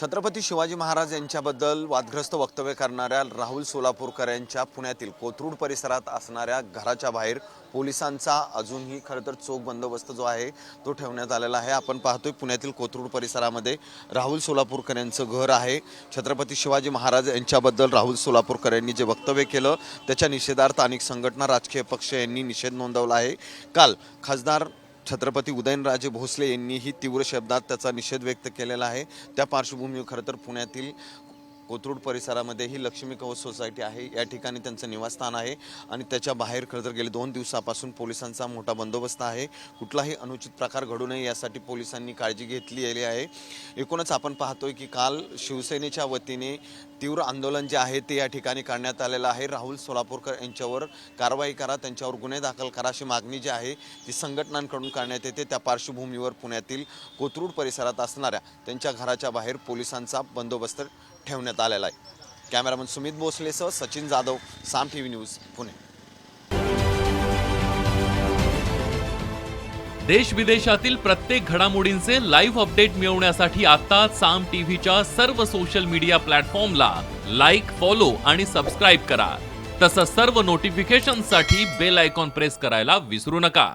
छत्रपती शिवाजी महाराज यांच्याबद्दल वादग्रस्त वक्तव्य करणाऱ्या राहुल सोलापूरकर यांच्या पुण्यातील कोथरूड परिसरात असणाऱ्या घराच्या बाहेर पोलिसांचा अजूनही खरं तर चोख बंदोबस्त जो आहे तो ठेवण्यात आलेला आहे। आपण पाहतोय पुण्यातील कोथरूड परिसरामध्ये राहुल सोलापूरकर यांचं घर आहे। छत्रपती शिवाजी महाराज यांच्याबद्दल राहुल सोलापूरकर यांनी जे वक्तव्य केलं त्याच्या निषेधार्थ अनेक संघटना, राजकीय पक्ष यांनी निषेध नोंदवला आहे। काल खासदार छत्रपती उदयनराजे भोसले यांनीही तीव्र शब्दात त्याचा निषेध व्यक्त केलेला आहे। त्या पार्श्वभूमीवर खरं तर पुण्यातील कोथरूड परिसरामध्ये ही लक्ष्मी कवच सोसायटी आहे, या ठिकाणी त्यांचं निवासस्थान आहे आणि त्याच्या बाहेर खरं तर गेले 2 दिवसापासून पोलिसांचा मोठा बंदोबस्त आहे। कुठलाही अनुचित प्रकार घडू नये यासाठी पोलिसांनी काळजी घेतली आहे। एकूणच आपण पाहतोय की काल शिवसेनेच्या वतीने तीव्र आंदोलन जे आहे ते या ठिकाणी करण्यात आलेलं आहे। राहुल सोलापूरकर यांच्यावर कारवाई करा, त्यांच्यावर गुन्हे दाखल करा अशी मागणी जी आहे ती संघटनांकडून करण्यात येते। त्या पार्श्वभूमीवर पुण्यातील कोथरूड परिसरात असणाऱ्या त्यांच्या घराच्या बाहेर पोलिसांचा बंदोबस्त ठेवण्यात आलेला आहे। कॅमेरामन सुमित भोसलेसह सचिन जाधव, साम टीव्ही न्यूज, पुणे। देश विदेशातील प्रत्येक घडामोडींचे लाईव्ह अपडेट मिळवण्यासाठी आता साम टीव्हीच्या सर्व सोशल मीडिया प्लॅटफॉर्मला लाईक, फॉलो आणि सबस्क्राईब करा। तसंच सर्व नोटिफिकेशनसाठी बेल आयकॉन प्रेस करायला विसरू नका।